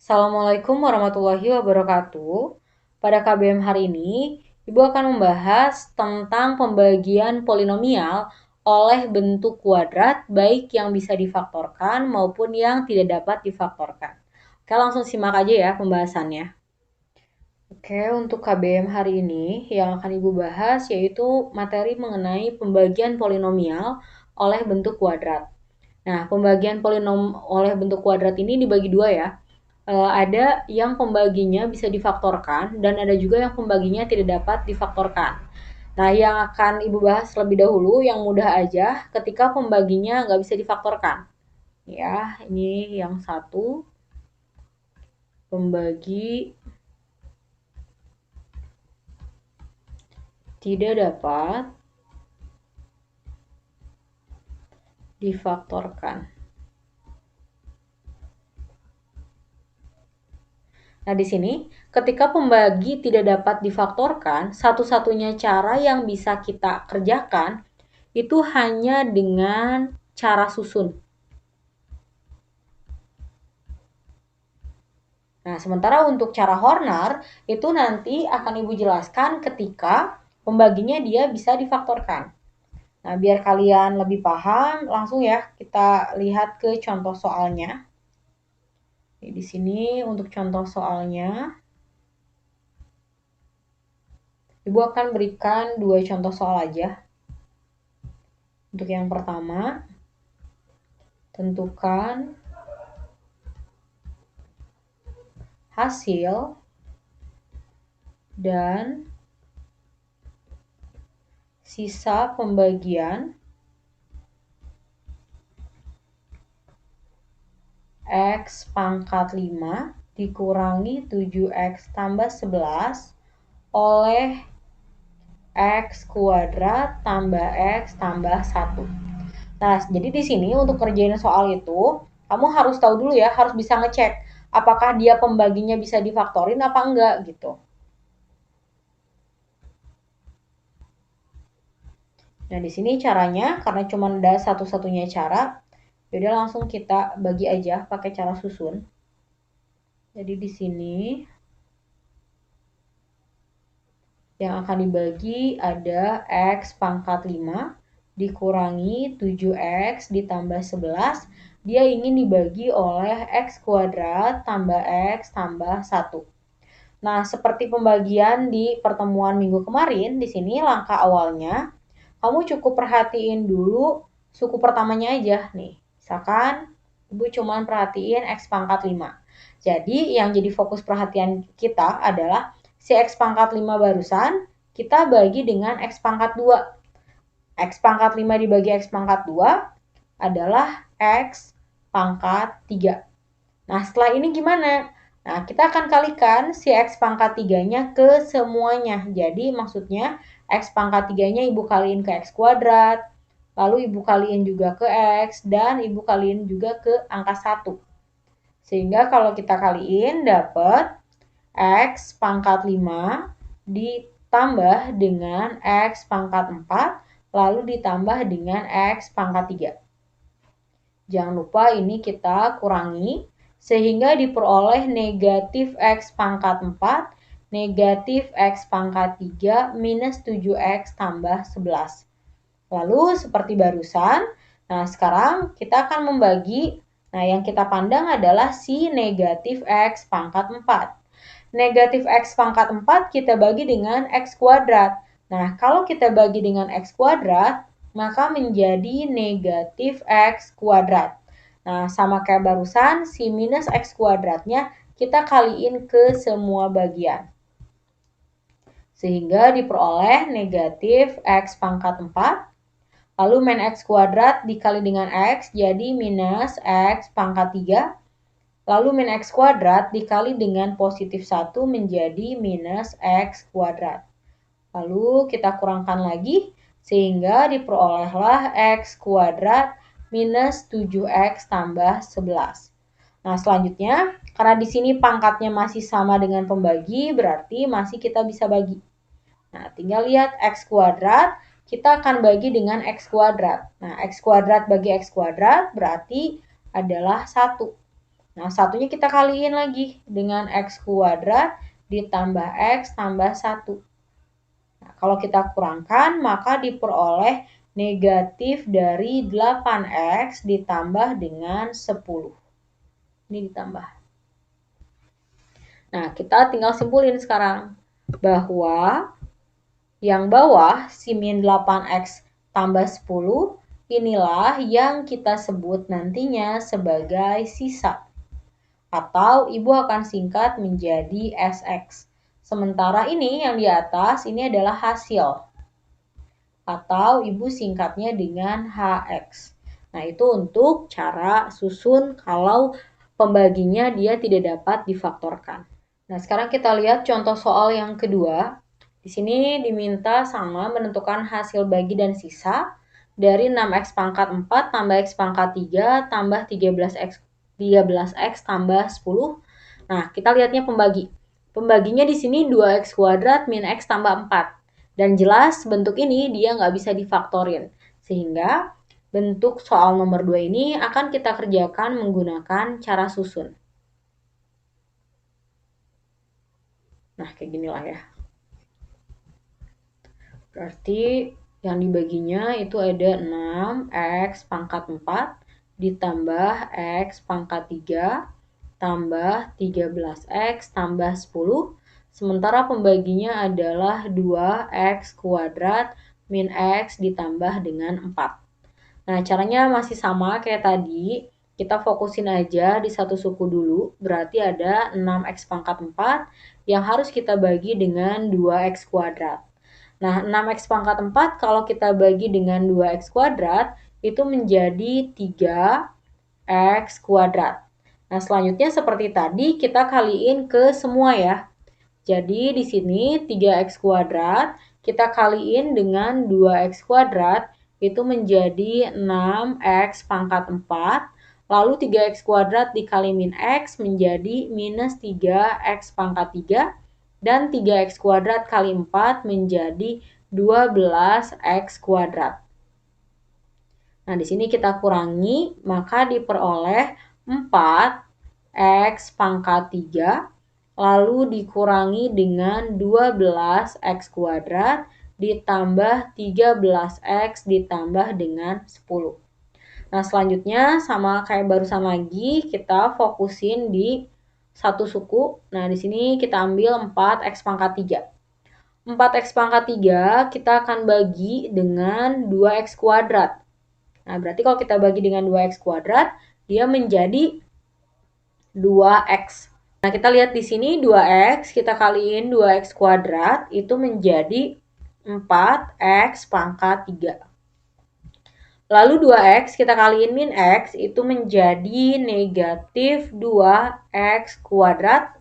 Assalamualaikum warahmatullahi wabarakatuh. Pada KBM hari ini, Ibu akan membahas tentang pembagian polinomial oleh bentuk kuadrat, baik yang bisa difaktorkan maupun yang tidak dapat difaktorkan. Oke, langsung simak aja ya pembahasannya. Oke, untuk KBM hari ini yang akan Ibu bahas yaitu materi mengenai pembagian polinomial oleh bentuk kuadrat. Nah, pembagian polinom oleh bentuk kuadrat ini dibagi dua ya. Ada yang pembaginya bisa difaktorkan dan ada juga yang pembaginya tidak dapat difaktorkan. Nah, yang akan Ibu bahas lebih dahulu yang mudah aja ketika pembaginya nggak bisa difaktorkan. Ya, ini yang satu, pembagi tidak dapat difaktorkan. Nah, di sini ketika pembagi tidak dapat difaktorkan, satu-satunya cara yang bisa kita kerjakan itu hanya dengan cara susun. Nah, sementara untuk cara Horner itu nanti akan Ibu jelaskan ketika pembaginya dia bisa difaktorkan. Nah, biar kalian lebih paham, langsung ya kita lihat ke contoh soalnya. Di sini untuk contoh soalnya, Ibu akan berikan 2 contoh soal aja. Untuk yang pertama, tentukan hasil dan sisa pembagian X pangkat 5 dikurangi 7X tambah 11 oleh X kuadrat tambah X tambah 1. Nah, jadi di sini untuk kerjain soal itu, kamu harus tahu dulu ya, harus bisa ngecek apakah dia pembaginya bisa difaktorin apa enggak gitu. Nah, di sini caranya, karena cuma ada satu-satunya cara, yaudah langsung kita bagi aja pakai cara susun. Jadi di sini yang akan dibagi ada X pangkat 5 dikurangi 7X ditambah 11. Dia ingin dibagi oleh X kuadrat tambah X tambah 1. Nah, seperti pembagian di pertemuan minggu kemarin, di sini langkah awalnya, kamu cukup perhatiin dulu suku pertamanya aja nih. Misalkan, Ibu cuma perhatiin X pangkat 5. Jadi, yang jadi fokus perhatian kita adalah si X pangkat 5 barusan, kita bagi dengan X pangkat 2. X pangkat 5 dibagi X pangkat 2 adalah X pangkat 3. Nah, setelah ini gimana? Nah, kita akan kalikan si X pangkat 3-nya ke semuanya. Jadi, maksudnya X pangkat 3-nya Ibu kaliin ke X kuadrat, lalu Ibu kaliin juga ke X, dan Ibu kaliin juga ke angka 1. Sehingga kalau kita kaliin dapat X pangkat 5 ditambah dengan X pangkat 4, lalu ditambah dengan X pangkat 3. Jangan lupa ini kita kurangi, sehingga diperoleh negatif X pangkat 4, negatif X pangkat 3, minus 7X tambah 11. Lalu seperti barusan, nah sekarang kita akan membagi, nah yang kita pandang adalah si negatif X pangkat 4. Negatif X pangkat 4 kita bagi dengan X kuadrat. Nah, kalau kita bagi dengan X kuadrat, maka menjadi negatif X kuadrat. Nah, sama kayak barusan, si minus X kuadratnya kita kaliin ke semua bagian. Sehingga diperoleh negatif X pangkat 4, lalu min X kuadrat dikali dengan X, jadi minus X pangkat 3, lalu min X kuadrat dikali dengan positif 1 menjadi minus X kuadrat. Lalu kita kurangkan lagi, sehingga diperolehlah X kuadrat minus 7X tambah 11. Nah, selanjutnya, karena di sini pangkatnya masih sama dengan pembagi, berarti masih kita bisa bagi. Nah, tinggal lihat X kuadrat, kita akan bagi dengan X kuadrat. Nah, X kuadrat bagi X kuadrat berarti adalah 1. Nah, satunya kita kaliin lagi dengan X kuadrat ditambah X tambah 1. Nah, kalau kita kurangkan, maka diperoleh negatif dari 8X ditambah dengan 10. Ini ditambah. Nah, kita tinggal simpulin sekarang bahwa yang bawah, si min 8X tambah 10, inilah yang kita sebut nantinya sebagai sisa. Atau Ibu akan singkat menjadi SX. Sementara ini yang di atas, ini adalah hasil. Atau Ibu singkatnya dengan HX. Nah, itu untuk cara susun kalau pembaginya dia tidak dapat difaktorkan. Nah, sekarang kita lihat contoh soal yang kedua. Di sini diminta sama menentukan hasil bagi dan sisa dari 6x pangkat 4 tambah x pangkat 3 tambah 13x tambah 10. Nah, kita lihatnya pembagi. Pembaginya di sini 2x kuadrat min x tambah 4. Dan jelas bentuk ini dia nggak bisa difaktorin. Sehingga bentuk soal nomor 2 ini akan kita kerjakan menggunakan cara susun. Nah, kayak ginilah ya. Berarti yang dibaginya itu ada 6x pangkat 4 ditambah x pangkat 3 tambah 13x tambah 10. Sementara pembaginya adalah 2x kuadrat min x ditambah dengan 4. Nah, caranya masih sama kayak tadi. Kita fokusin aja di satu suku dulu. Berarti ada 6x pangkat 4 yang harus kita bagi dengan 2x kuadrat. Nah, 6x pangkat 4 kalau kita bagi dengan 2x kuadrat itu menjadi 3x kuadrat. Nah, selanjutnya seperti tadi kita kaliin ke semua ya. Jadi di sini 3x kuadrat kita kaliin dengan 2x kuadrat itu menjadi 6x pangkat 4. Lalu 3x kuadrat dikali min x menjadi minus 3x pangkat 3. Dan 3x kuadrat kali 4 menjadi 12x kuadrat. Nah, di sini kita kurangi, maka diperoleh 4x pangkat 3, lalu dikurangi dengan 12x kuadrat, ditambah 13x ditambah dengan 10. Nah, selanjutnya sama kayak barusan lagi, kita fokusin di satu suku. Nah, di sini kita ambil 4x pangkat 3. 4x pangkat 3 kita akan bagi dengan 2x kuadrat. Nah, berarti kalau kita bagi dengan 2x kuadrat, dia menjadi 2x. Nah, kita lihat di sini 2x, kita kaliin 2x kuadrat, itu menjadi 4x pangkat 3. Lalu 2x kita kaliin min x itu menjadi negatif 2x kuadrat.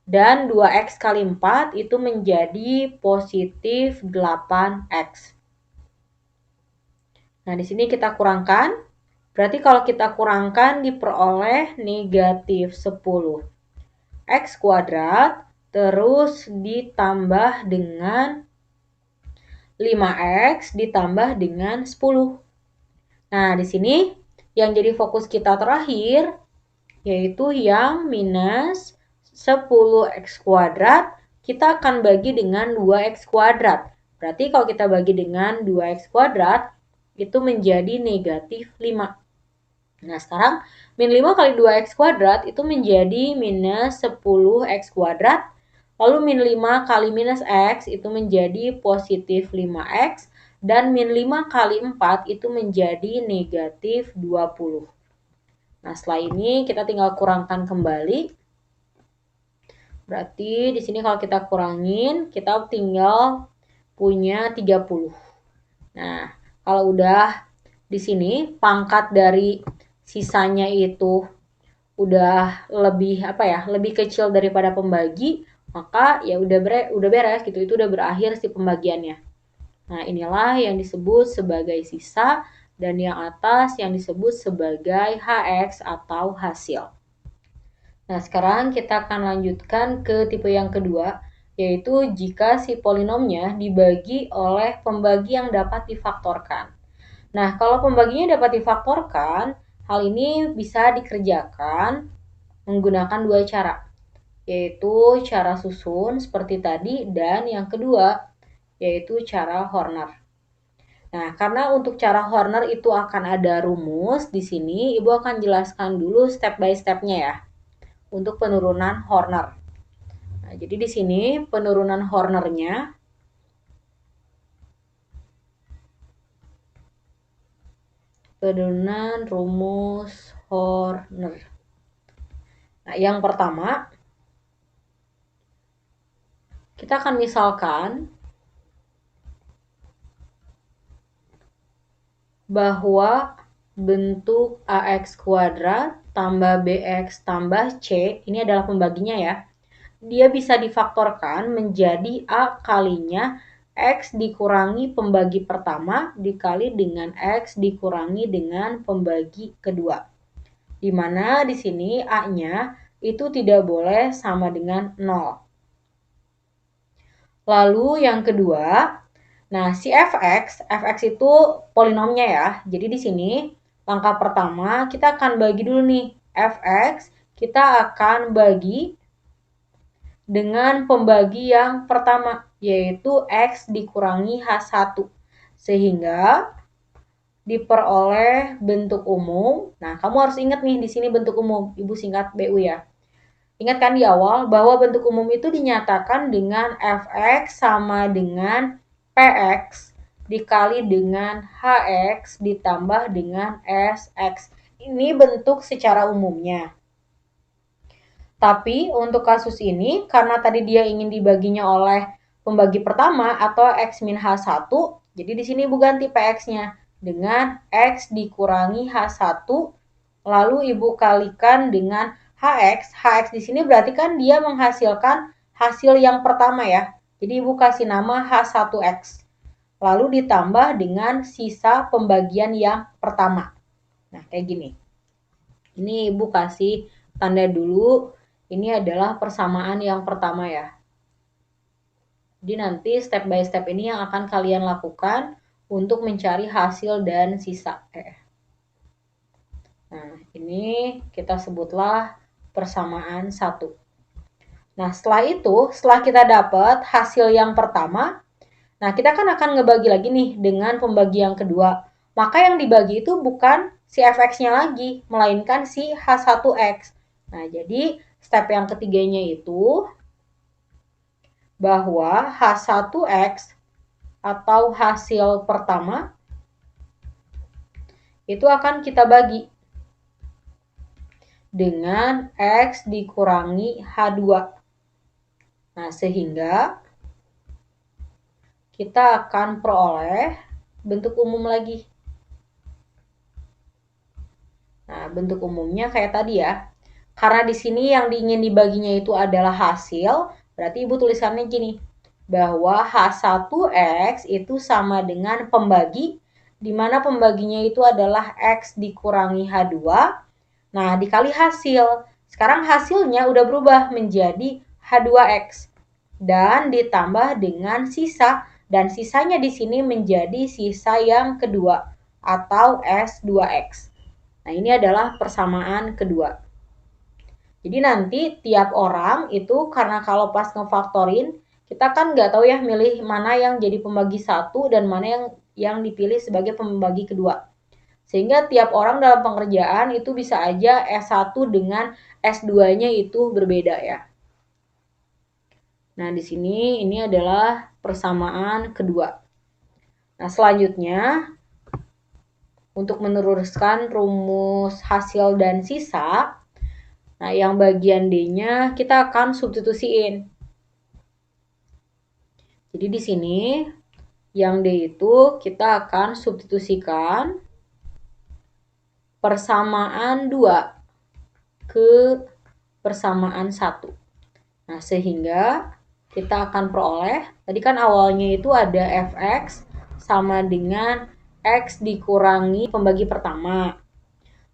Dan 2x kali 4 itu menjadi positif 8x. Nah, di sini kita kurangkan. Berarti kalau kita kurangkan diperoleh negatif 10x kuadrat. Terus ditambah dengan 5x ditambah dengan 10. Nah, di sini yang jadi fokus kita terakhir yaitu yang minus 10x kuadrat kita akan bagi dengan 2x kuadrat. Berarti kalau kita bagi dengan 2x kuadrat itu menjadi negatif 5. Nah, sekarang min 5 kali 2x kuadrat itu menjadi minus 10x kuadrat. Lalu min 5 kali minus x itu menjadi positif 5x. Dan min 5 kali 4 itu menjadi negatif 20. Nah, setelah ini kita tinggal kurangkan kembali. Berarti di sini kalau kita kurangin, kita tinggal punya 30. Nah, kalau udah di sini pangkat dari sisanya itu udah lebih lebih kecil daripada pembagi, maka ya udah beres gitu. Itu udah berakhir si pembagiannya. Nah, inilah yang disebut sebagai sisa dan yang atas yang disebut sebagai HX atau hasil. Nah, sekarang kita akan lanjutkan ke tipe yang kedua, yaitu jika si polinomnya dibagi oleh pembagi yang dapat difaktorkan. Nah, kalau pembaginya dapat difaktorkan, hal ini bisa dikerjakan menggunakan dua cara, yaitu cara susun seperti tadi dan yang kedua yaitu cara Horner. Nah, karena untuk cara Horner itu akan ada rumus di sini, Ibu akan jelaskan dulu step by step-nya ya untuk penurunan Horner. Nah, jadi di sini penurunan Hornernya penurunan rumus Horner. Nah, yang pertama kita akan misalkan bahwa bentuk AX kuadrat tambah BX tambah C, ini adalah pembaginya ya, dia bisa difaktorkan menjadi A kalinya X dikurangi pembagi pertama dikali dengan X dikurangi dengan pembagi kedua. Di mana di sini A-nya itu tidak boleh sama dengan 0. Lalu yang kedua, nah si fx itu polinomnya ya. Jadi di sini langkah pertama kita akan bagi dulu nih fx, kita akan bagi dengan pembagi yang pertama, yaitu X dikurangi H1. Sehingga diperoleh bentuk umum. Nah, kamu harus ingat nih di sini bentuk umum. Ibu singkat BU ya. Ingat kan di awal bahwa bentuk umum itu dinyatakan dengan Fx sama dengan Px dikali dengan Hx ditambah dengan Sx. Ini bentuk secara umumnya. Tapi untuk kasus ini, karena tadi dia ingin dibaginya oleh pembagi pertama atau X min H1, jadi di sini Ibu ganti PX-nya dengan X dikurangi H1, lalu Ibu kalikan dengan HX. HX di sini berarti kan dia menghasilkan hasil yang pertama ya. Jadi Ibu kasih nama H1X. Lalu ditambah dengan sisa pembagian yang pertama. Nah, kayak gini. Ini Ibu kasih tanda dulu. Ini adalah persamaan yang pertama ya. Jadi nanti step by step ini yang akan kalian lakukan untuk mencari hasil dan sisa. Nah, ini kita sebutlah persamaan 1. Nah, setelah kita dapat hasil yang pertama, nah kita kan akan ngebagi lagi nih dengan pembagi yang kedua. Maka yang dibagi itu bukan si fx-nya lagi, melainkan si h1x. Nah, jadi step yang ketiganya itu bahwa H1X atau hasil pertama itu akan kita bagi dengan X dikurangi H2. Nah, sehingga kita akan peroleh bentuk umum lagi. Nah, bentuk umumnya kayak tadi ya. Karena di sini yang ingin dibaginya itu adalah hasil, berarti Ibu tulisannya gini, bahwa H1X itu sama dengan pembagi, di mana pembaginya itu adalah X dikurangi H2, nah dikali hasil. Sekarang hasilnya udah berubah menjadi H2X, dan ditambah dengan sisa, dan sisanya di sini menjadi sisa yang kedua, atau S2X. Nah, ini adalah persamaan kedua. Jadi nanti tiap orang itu karena kalau pas ngefaktorin, kita kan nggak tahu ya milih mana yang jadi pembagi 1 dan mana yang dipilih sebagai pembagi kedua. Sehingga tiap orang dalam pengerjaan itu bisa aja S1 dengan S2-nya itu berbeda ya. Nah, di sini ini adalah persamaan kedua. Nah, selanjutnya untuk meneruskan rumus hasil dan sisa, nah, yang bagian D-nya kita akan substitusiin. Jadi di sini yang D itu kita akan substitusikan persamaan 2 ke persamaan 1. Nah, sehingga kita akan peroleh, tadi kan awalnya itu ada Fx sama dengan X dikurangi pembagi pertama.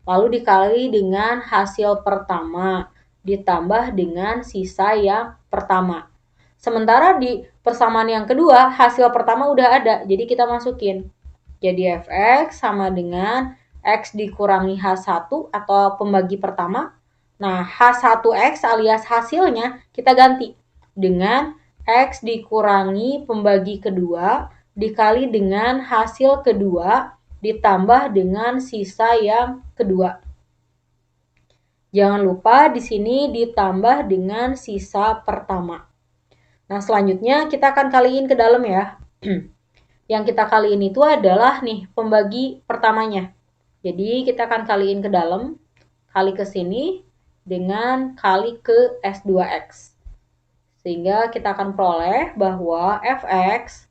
Lalu dikali dengan hasil pertama, ditambah dengan sisa yang pertama. Sementara di persamaan yang kedua, hasil pertama udah ada, jadi kita masukin. Jadi Fx sama dengan X dikurangi H1 atau pembagi pertama, Nah, H1X alias hasilnya kita ganti dengan X dikurangi pembagi kedua dikali dengan hasil kedua ditambah dengan sisa yang kedua. Jangan lupa di sini ditambah dengan sisa pertama. Nah, selanjutnya kita akan kaliin ke dalam ya. Yang kita kaliin itu adalah nih pembagi pertamanya. Jadi kita akan kaliin ke dalam, kali ke sini dengan kali ke S2X. Sehingga kita akan peroleh bahwa Fx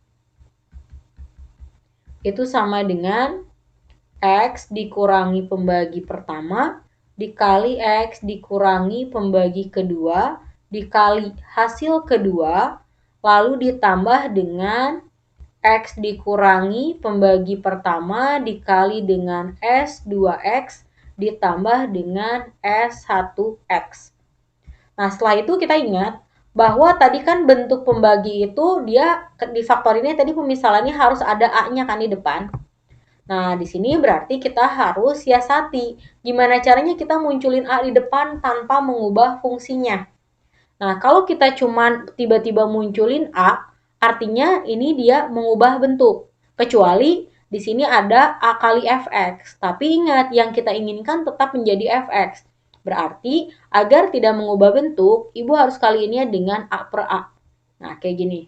itu sama dengan X dikurangi pembagi pertama dikali X dikurangi pembagi kedua dikali hasil kedua lalu ditambah dengan X dikurangi pembagi pertama dikali dengan S2X ditambah dengan S1X. Nah, setelah itu kita ingat bahwa tadi kan bentuk pembagi itu dia di faktor ini tadi pemisalannya harus ada A-nya kan di depan. Nah, di sini berarti kita harus siasati gimana caranya kita munculin A di depan tanpa mengubah fungsinya. Nah, kalau kita cuman tiba-tiba munculin A, artinya ini dia mengubah bentuk. Kecuali di sini ada A kali Fx. Tapi ingat, yang kita inginkan tetap menjadi Fx. Berarti, agar tidak mengubah bentuk, Ibu harus kaliinnya dengan A per A. Nah, kayak gini.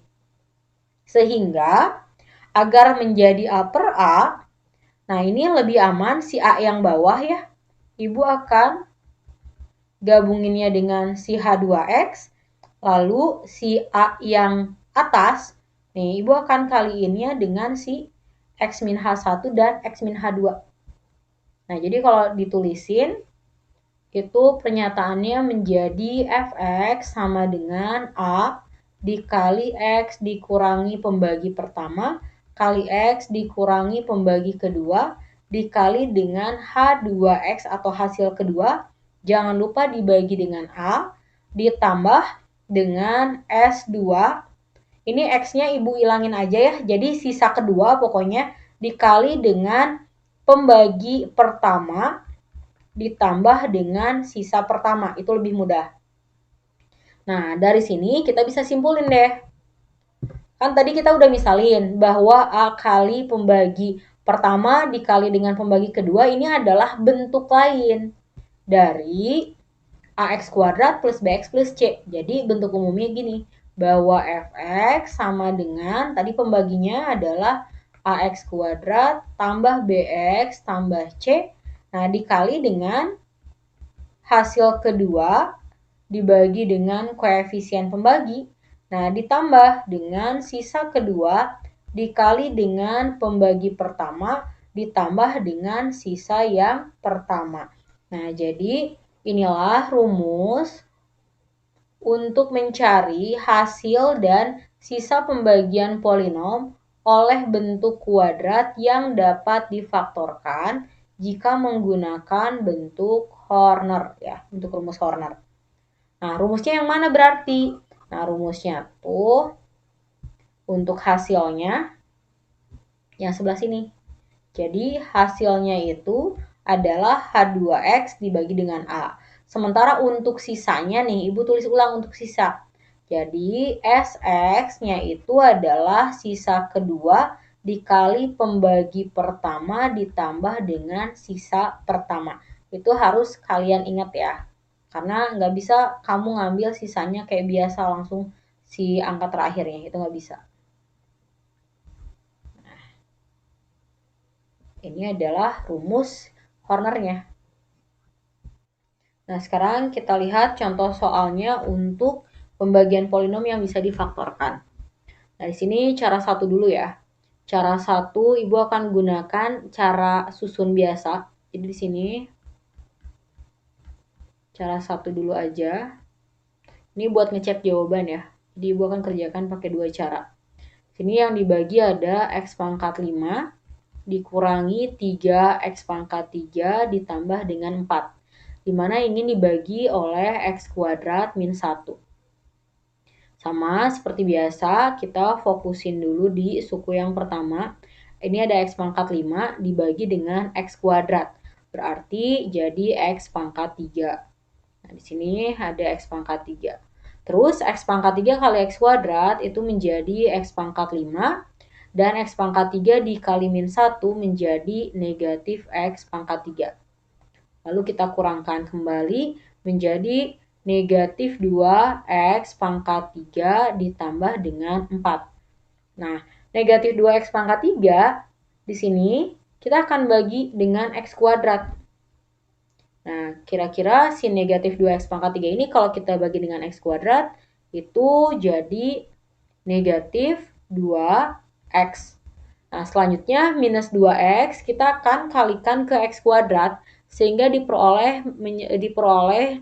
Sehingga, agar menjadi A per A, nah, ini lebih aman si A yang bawah ya. Ibu akan gabunginnya dengan si H2X, lalu si A yang atas, nih Ibu akan kaliinnya dengan si X-H1 dan X-H2. Nah, jadi kalau ditulisin, itu pernyataannya menjadi Fx sama dengan A dikali X dikurangi pembagi pertama kali X dikurangi pembagi kedua dikali dengan H2X atau hasil kedua. Jangan lupa dibagi dengan A ditambah dengan S2. Ini X-nya Ibu ilangin aja ya. Jadi sisa kedua pokoknya dikali dengan pembagi pertama ditambah dengan sisa pertama. Itu lebih mudah. Nah, dari sini kita bisa simpulin deh. Kan tadi kita udah misalin bahwa A kali pembagi pertama dikali dengan pembagi kedua ini adalah bentuk lain dari AX kuadrat plus BX plus C. Jadi bentuk umumnya gini, bahwa Fx sama dengan, tadi pembaginya adalah AX kuadrat tambah BX tambah C. Nah, dikali dengan hasil kedua dibagi dengan koefisien pembagi. Nah, ditambah dengan sisa kedua dikali dengan pembagi pertama ditambah dengan sisa yang pertama. Nah, jadi inilah rumus untuk mencari hasil dan sisa pembagian polinom oleh bentuk kuadrat yang dapat difaktorkan jika menggunakan bentuk Horner ya, bentuk rumus Horner. Nah, rumusnya yang mana berarti? Nah, rumusnya tuh untuk hasilnya yang sebelah sini. Jadi, hasilnya itu adalah H2X dibagi dengan A. Sementara untuk sisanya nih, Ibu tulis ulang untuk sisa. Jadi, SX-nya itu adalah sisa kedua dikali pembagi pertama ditambah dengan sisa pertama. Itu harus kalian ingat ya. Karena nggak bisa kamu ngambil sisanya kayak biasa langsung si angka terakhirnya. Itu nggak bisa. Ini adalah rumus Hornernya. Nah, sekarang kita lihat contoh soalnya untuk pembagian polinom yang bisa difaktorkan. Nah, di sini cara satu dulu ya. Cara satu, Ibu akan gunakan cara susun biasa. Jadi di sini cara satu dulu aja. Ini buat ngecek jawaban ya. Jadi Ibu akan kerjakan pakai dua cara. Sini yang dibagi ada X pangkat 5 dikurangi 3X pangkat 3 ditambah dengan 4. Dimana ingin dibagi oleh X kuadrat min 1. Sama seperti biasa, kita fokusin dulu di suku yang pertama. Ini ada X pangkat 5 dibagi dengan X kuadrat. Berarti jadi X pangkat 3. Nah, di sini ada X pangkat 3. Terus X pangkat 3 kali X kuadrat itu menjadi X pangkat 5. Dan X pangkat 3 dikali min 1 menjadi negatif X pangkat 3. Lalu kita kurangkan kembali menjadi negatif 2X pangkat 3 ditambah dengan 4. Nah, negatif 2X pangkat 3 di sini kita akan bagi dengan X kuadrat. Nah, kira-kira si negatif 2X pangkat 3 ini kalau kita bagi dengan X kuadrat, itu jadi negatif 2X. Nah, selanjutnya minus 2X kita akan kalikan ke X kuadrat, sehingga diperoleh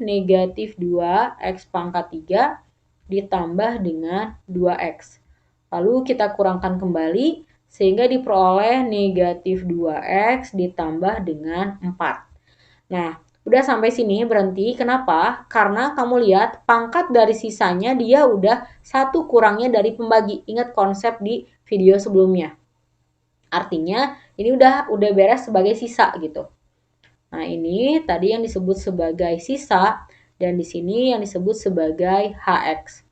negatif 2X pangkat 3 ditambah dengan 2X. Lalu kita kurangkan kembali, sehingga diperoleh negatif 2X ditambah dengan 4. Nah, udah sampai sini berhenti. Kenapa? Karena kamu lihat pangkat dari sisanya dia udah 1 kurangnya dari pembagi. Ingat konsep di video sebelumnya. Artinya ini udah beres sebagai sisa gitu. Nah, ini tadi yang disebut sebagai sisa dan di sini yang disebut sebagai HX.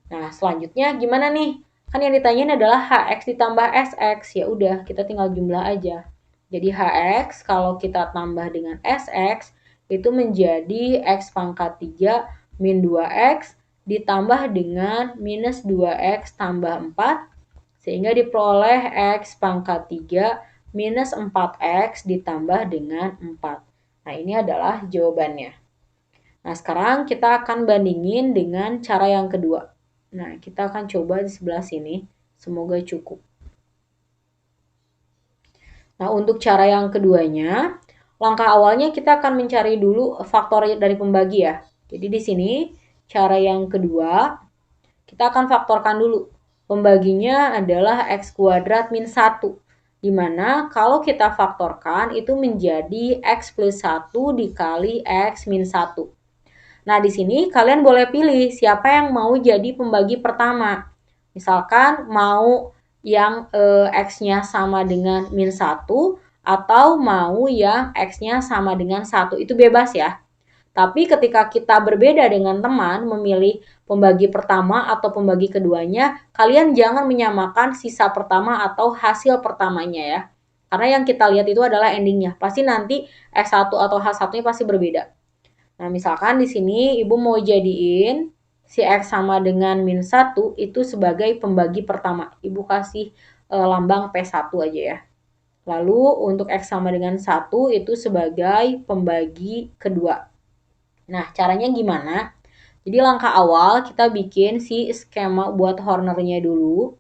Nah, selanjutnya gimana nih? Kan yang ditanyain adalah HX ditambah SX. Ya udah, kita tinggal jumlah aja. Jadi HX kalau kita tambah dengan SX itu menjadi X pangkat 3 min 2X ditambah dengan minus 2X tambah 4, sehingga diperoleh X pangkat 3 minus 4X ditambah dengan 4. Nah, ini adalah jawabannya. Nah, sekarang kita akan bandingin dengan cara yang kedua. Nah, kita akan coba di sebelah sini. Semoga cukup. Nah, untuk cara yang keduanya, langkah awalnya kita akan mencari dulu faktor dari pembagi ya. Jadi di sini cara yang kedua kita akan faktorkan dulu. Pembaginya adalah X kuadrat min 1. Dimana kalau kita faktorkan itu menjadi X plus 1 dikali X min 1. Nah, di sini kalian boleh pilih siapa yang mau jadi pembagi pertama. Misalkan mau yang X-nya sama dengan min 1 atau mau yang X-nya sama dengan 1. Itu bebas ya. Tapi ketika kita berbeda dengan teman, memilih pembagi pertama atau pembagi keduanya, kalian jangan menyamakan sisa pertama atau hasil pertamanya ya. Karena yang kita lihat itu adalah endingnya. Pasti nanti X1 atau H1-nya pasti berbeda. Nah, misalkan di sini Ibu mau jadiin si X sama dengan min 1 itu sebagai pembagi pertama. Ibu kasih lambang P1 aja ya. Lalu untuk X sama dengan 1 itu sebagai pembagi kedua. Nah, caranya gimana? Jadi langkah awal kita bikin si skema buat Hornernya dulu.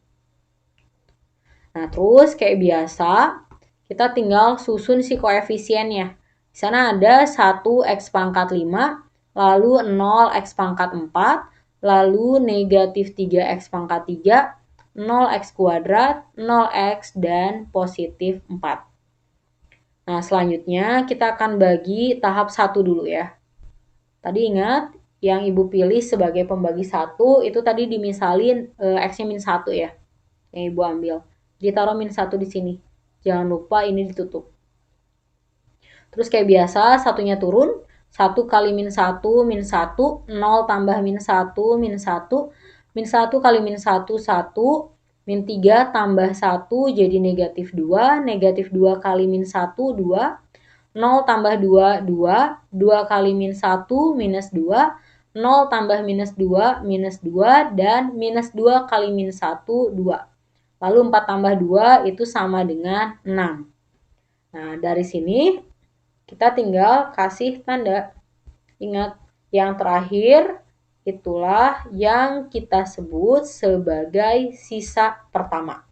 Nah, terus kayak biasa kita tinggal susun si koefisiennya. Di sana ada 1X pangkat 5, lalu 0X pangkat 4, lalu negatif 3X pangkat 3, 0X kuadrat, 0X, dan positif 4. Nah, selanjutnya kita akan bagi tahap 1 dulu ya. Tadi ingat, yang Ibu pilih sebagai pembagi 1, itu tadi dimisalin X-nya min 1 ya, yang Ibu ambil. Ditaruh min 1 di sini. Jangan lupa ini ditutup. Terus kayak biasa, satunya turun. 1 kali min 1, min 1. 0 tambah min 1, min 1. Min 1 kali min 1, 1. Min 3 tambah 1 jadi negatif 2. Negatif 2 kali min 1, 2. 0 tambah 2, 2. 2 kali min 1, minus 2. 0 tambah minus 2, minus 2. Dan minus 2 kali min 1, 2. Lalu 4 tambah 2 itu sama dengan 6. Nah, dari sini kita tinggal kasih tanda. Ingat, yang terakhir itulah yang kita sebut sebagai sisa pertama.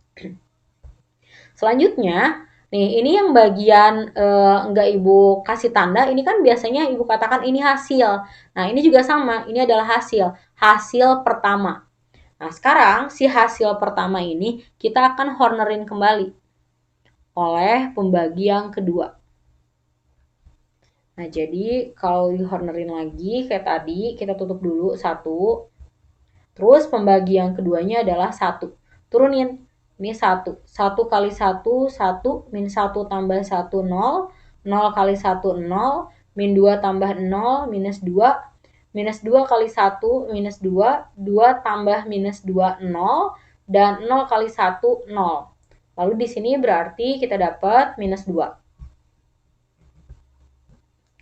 Selanjutnya, nih ini yang bagian enggak Ibu kasih tanda, ini kan biasanya Ibu katakan ini hasil. Nah, ini juga sama, ini adalah hasil pertama. Nah, sekarang si hasil pertama ini kita akan Hornerin kembali oleh pembagi yang kedua. Nah, jadi kalau di Hornerin lagi kayak tadi, kita tutup dulu 1. Terus pembagi yang keduanya adalah 1. Turunin. Ini 1. 1 kali 1, 1. Min 1 tambah 1, 0. 0 kali 1, 0. Min 2 tambah 0, minus 2. minus 2 kali 1 minus 2, 2 tambah minus 2, 0, dan 0 kali 1, 0. Lalu di sini berarti kita dapat minus 2.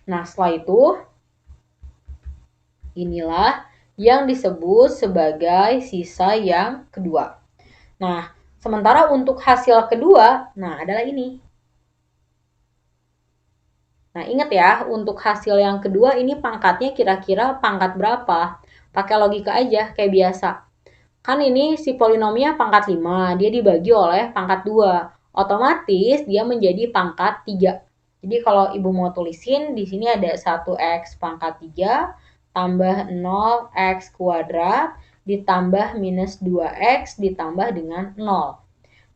Nah, setelah itu, inilah yang disebut sebagai sisa yang kedua. Nah, sementara untuk hasil kedua, nah adalah ini. Nah, ingat ya, untuk hasil yang kedua ini pangkatnya kira-kira pangkat berapa? Pakai logika aja, kayak biasa. Kan ini si polinomnya pangkat 5, dia dibagi oleh pangkat 2. Otomatis dia menjadi pangkat 3. Jadi kalau Ibu mau tulisin, di sini ada 1x pangkat 3 tambah 0x kuadrat ditambah minus 2x ditambah dengan 0.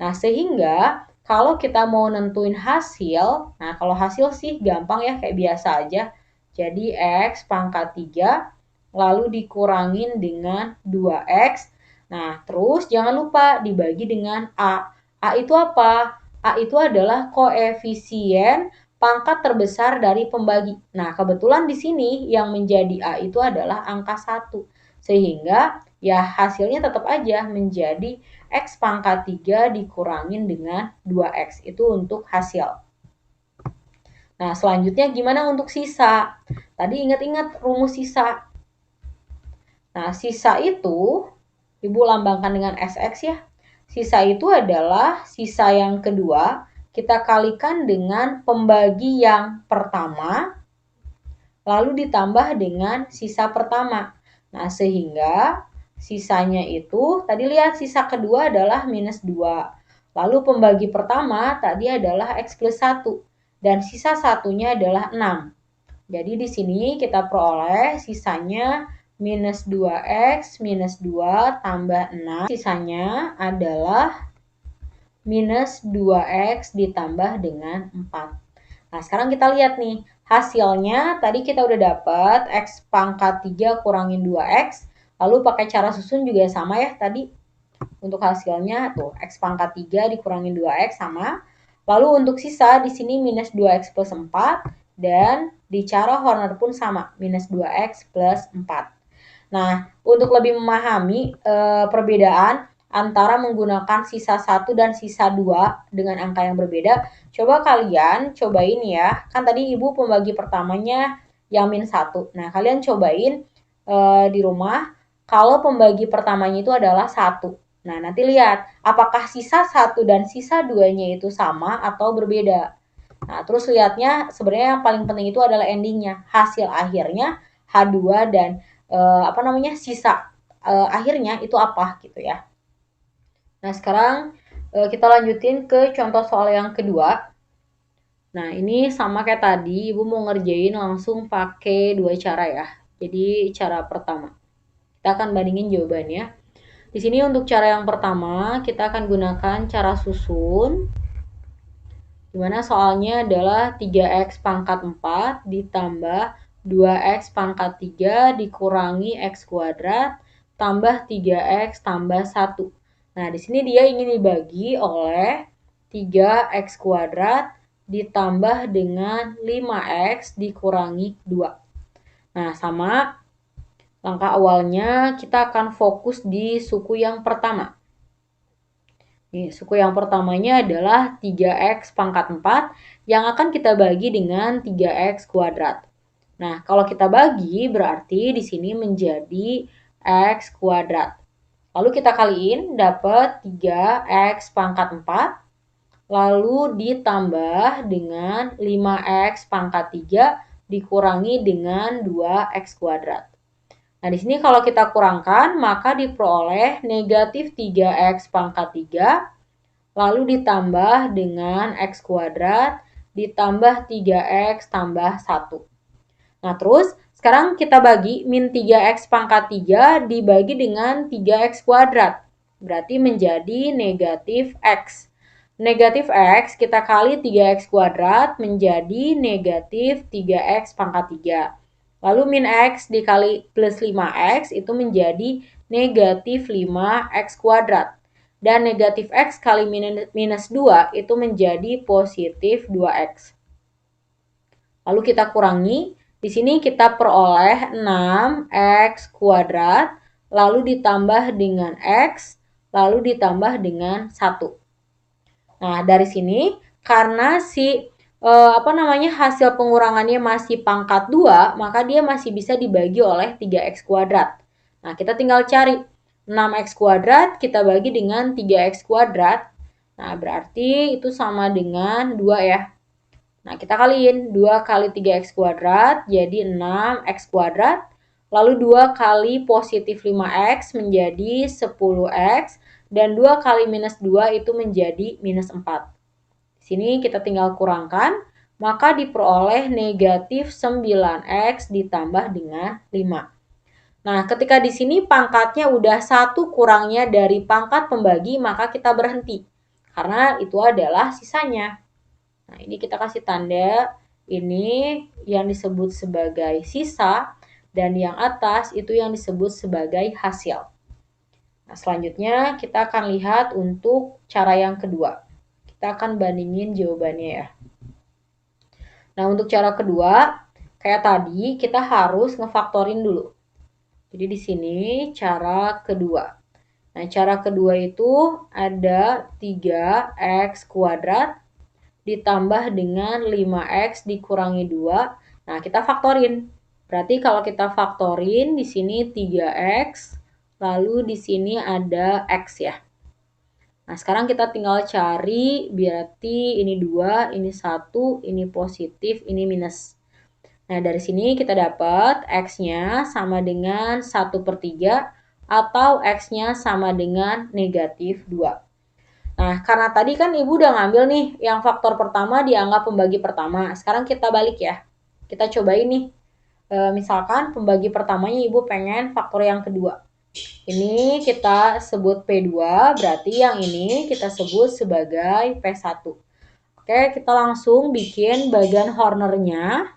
Nah, sehingga kalau kita mau nentuin hasil, nah kalau hasil sih gampang ya, kayak biasa aja. Jadi X pangkat 3, lalu dikurangin dengan 2X. Nah, terus jangan lupa dibagi dengan A. A itu apa? A itu adalah koefisien pangkat terbesar dari pembagi. Nah, kebetulan di sini yang menjadi A itu adalah angka 1. Sehingga ya hasilnya tetap aja menjadi X pangkat 3 dikurangin dengan 2X. Itu untuk hasil. Nah, selanjutnya gimana untuk sisa? Tadi ingat-ingat rumus sisa. Nah, sisa itu, Ibu lambangkan dengan SX ya. Sisa itu adalah sisa yang kedua, kita kalikan dengan pembagi yang pertama, lalu ditambah dengan sisa pertama. Nah, sehingga sisanya itu, tadi lihat sisa kedua adalah minus 2. Lalu pembagi pertama tadi adalah X plus 1. Dan sisa satunya adalah 6. Jadi di sini kita peroleh sisanya minus 2X minus 2 tambah 6. Sisanya adalah minus 2X ditambah dengan 4. Nah, sekarang kita lihat nih. Hasilnya tadi kita udah dapat X pangkat 3 kurangin 2X. Lalu pakai cara susun juga sama ya tadi. Untuk hasilnya tuh X pangkat 3 dikurangin 2X sama. Lalu untuk sisa di sini minus 2X plus 4. Dan di cara Horner pun sama. Minus 2X plus 4. Nah, untuk lebih memahami perbedaan antara menggunakan sisa 1 dan sisa 2 dengan angka yang berbeda, coba kalian cobain ya. Kan tadi Ibu pembagi pertamanya yang min 1. Nah, kalian cobain di rumah kalau pembagi pertamanya itu adalah 1. Nah, nanti lihat apakah sisa 1 dan sisa 2-nya itu sama atau berbeda. Nah, terus lihatnya sebenarnya yang paling penting itu adalah endingnya. Hasil akhirnya H2 dan sisa akhirnya itu apa gitu ya. Nah, sekarang kita lanjutin ke contoh soal yang kedua. Nah, ini sama kayak tadi, Ibu mau ngerjain langsung pakai dua cara ya. Jadi, cara pertama. Kita akan bandingin jawabannya. Di sini untuk cara yang pertama, kita akan gunakan cara susun. Dimana soalnya adalah 3X pangkat 4 ditambah 2X pangkat 3 dikurangi X kuadrat tambah 3X tambah 1. Nah, di sini dia ingin dibagi oleh 3X kuadrat ditambah dengan 5X dikurangi 2. Nah, sama langkah awalnya kita akan fokus di suku yang pertama. Nih, suku yang pertamanya adalah 3X pangkat 4 yang akan kita bagi dengan 3X kuadrat. Nah, kalau kita bagi berarti di sini menjadi X kuadrat. Lalu kita kaliin dapat 3X pangkat 4 lalu ditambah dengan 5X pangkat 3 dikurangi dengan 2X kuadrat. Nah, di sini kalau kita kurangkan, maka diperoleh negatif 3X pangkat 3, lalu ditambah dengan X kuadrat, ditambah 3X tambah 1. Nah, terus sekarang kita bagi min 3X pangkat 3 dibagi dengan 3X kuadrat. Berarti menjadi negatif X. Negatif X kita kali 3X kuadrat menjadi negatif 3X pangkat 3. Lalu min X dikali plus 5X itu menjadi negatif 5X kuadrat. Dan negatif X kali minus 2 itu menjadi positif 2X. Lalu kita kurangi. Di sini kita peroleh 6x kuadrat, lalu ditambah dengan x, lalu ditambah dengan 1. Nah, dari sini karena hasil pengurangannya masih pangkat 2, maka dia masih bisa dibagi oleh 3x kuadrat. Nah, kita tinggal cari 6x kuadrat kita bagi dengan 3x kuadrat. Nah, berarti itu sama dengan 2 ya. Nah, kita kaliin 2 kali 3x kuadrat jadi 6x kuadrat. Lalu 2 kali positif 5x menjadi 10x. Dan 2 kali minus 2 itu menjadi minus 4. Di sini kita tinggal kurangkan. Maka diperoleh negatif 9x ditambah dengan 5. Nah, ketika di sini pangkatnya udah 1 kurangnya dari pangkat pembagi, maka kita berhenti. Karena itu adalah sisanya. Nah, ini kita kasih tanda, ini yang disebut sebagai sisa, dan yang atas itu yang disebut sebagai hasil. Nah, selanjutnya kita akan lihat untuk cara yang kedua. Kita akan bandingin jawabannya ya. Nah, untuk cara kedua, kayak tadi kita harus ngefaktorin dulu. Jadi di sini cara kedua. Nah, cara kedua itu ada 3x kuadrat ditambah dengan 5x dikurangi 2. Nah, kita faktorin. Berarti kalau kita faktorin di sini 3x, lalu di sini ada x ya. Nah, sekarang kita tinggal cari, berarti ini 2, ini 1, ini positif, ini minus. Nah, dari sini kita dapat x-nya sama dengan 1/3 atau x-nya sama dengan negatif 2. Nah, karena tadi kan Ibu udah ngambil nih yang faktor pertama dianggap pembagi pertama. Sekarang kita balik ya. Kita cobain nih. Misalkan pembagi pertamanya Ibu pengen faktor yang kedua. Ini kita sebut P2, berarti yang ini kita sebut sebagai P1. Oke, kita langsung bikin bagian Hornernya.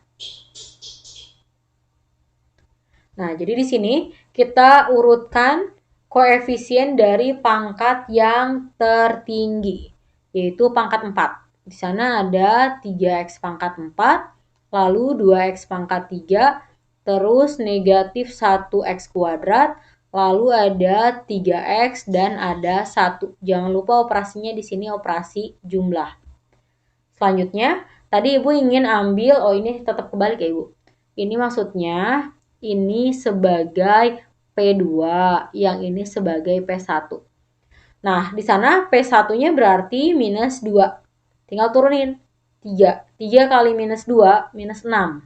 Nah, jadi di sini kita urutkan koefisien dari pangkat yang tertinggi, yaitu pangkat 4. Di sana ada 3x pangkat 4, lalu 2x pangkat 3, terus negatif 1x kuadrat, lalu ada 3x dan ada 1. Jangan lupa operasinya di sini operasi jumlah. Selanjutnya, tadi Ibu ingin ambil, ini tetap kebalik ya Ibu. Ini maksudnya ini sebagai P2, yang ini sebagai P1. Nah, di sana P1-nya berarti minus 2. Tinggal turunin 3. 3 kali minus 2, minus 6.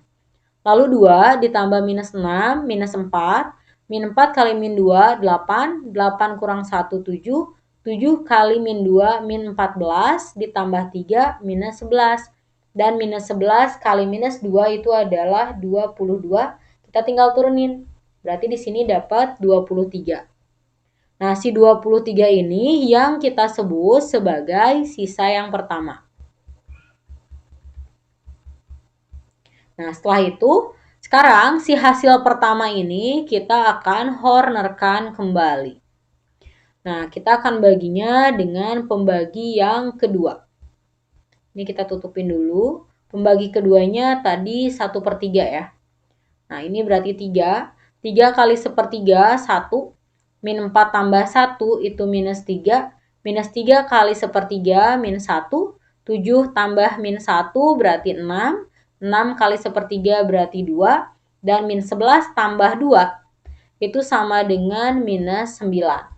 Lalu 2 ditambah minus 6, minus 4. Min 4 kali min 2, 8. 8 kurang 1, 7. 7 kali min 2, min 14. Ditambah 3, minus 11. Dan minus 11 kali minus 2 itu adalah 22. Kita tinggal turunin. Berarti di sini dapat 23. Nah, si 23 ini yang kita sebut sebagai sisa yang pertama. Nah, setelah itu, sekarang si hasil pertama ini kita akan Hornerkan kembali. Nah, kita akan baginya dengan pembagi yang kedua. Ini kita tutupin dulu. Pembagi keduanya tadi 1/3 ya. Nah, ini berarti 3. 3 kali 1/3, 1. Min 4 tambah 1 itu minus 3. Minus 3 kali 1/3, min 1. 7 tambah min 1 berarti 6. 6 kali 1/3 berarti 2. Dan min 11 tambah 2 itu sama dengan minus 9.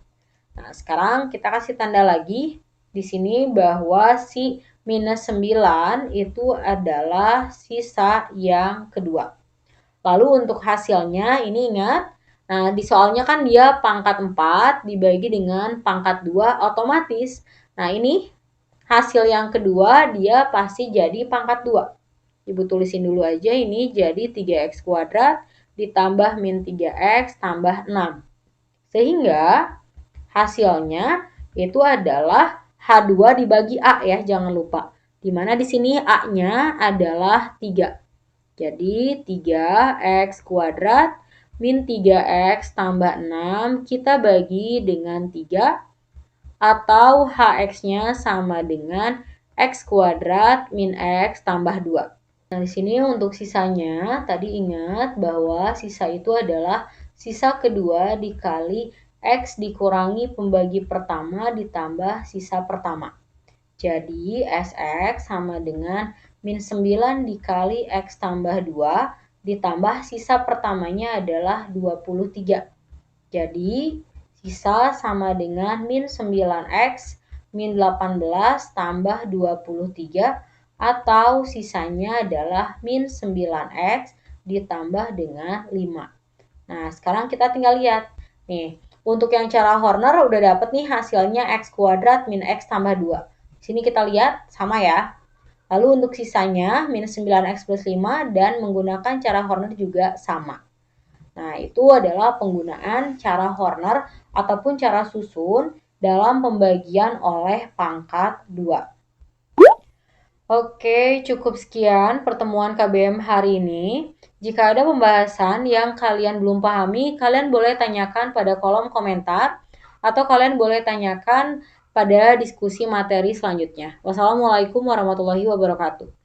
Nah, sekarang kita kasih tanda lagi di sini bahwa si minus 9 itu adalah sisa yang kedua. Lalu untuk hasilnya ini ingat, nah di soalnya kan dia pangkat 4 dibagi dengan pangkat 2 otomatis. Nah ini hasil yang kedua dia pasti jadi pangkat 2. Ibu tulisin dulu aja ini jadi 3x kuadrat ditambah min 3x tambah 6. Sehingga hasilnya itu adalah H2 dibagi A ya, jangan lupa. Dimana di sini A-nya adalah 3. Jadi 3x kuadrat min 3x tambah 6 kita bagi dengan 3 atau hx-nya sama dengan x kuadrat min x tambah 2. Nah, di sini untuk sisanya, tadi ingat bahwa sisa itu adalah sisa kedua dikali X dikurangi pembagi pertama ditambah sisa pertama. Jadi, SX sama dengan min 9 dikali X tambah 2 ditambah sisa pertamanya adalah 23. Jadi, sisa sama dengan min 9X min 18 tambah 23 atau sisanya adalah min 9X ditambah dengan 5. Nah, sekarang kita tinggal lihat. Nih, untuk yang cara Horner udah dapet nih hasilnya X kuadrat min X tambah 2. Sini kita lihat sama ya. Lalu untuk sisanya min 9X plus 5 dan menggunakan cara Horner juga sama. Nah, itu adalah penggunaan cara Horner ataupun cara susun dalam pembagian oleh pangkat 2. Oke, cukup sekian pertemuan KBM hari ini. Jika ada pembahasan yang kalian belum pahami, kalian boleh tanyakan pada kolom komentar atau kalian boleh tanyakan pada diskusi materi selanjutnya. Wassalamualaikum warahmatullahi wabarakatuh.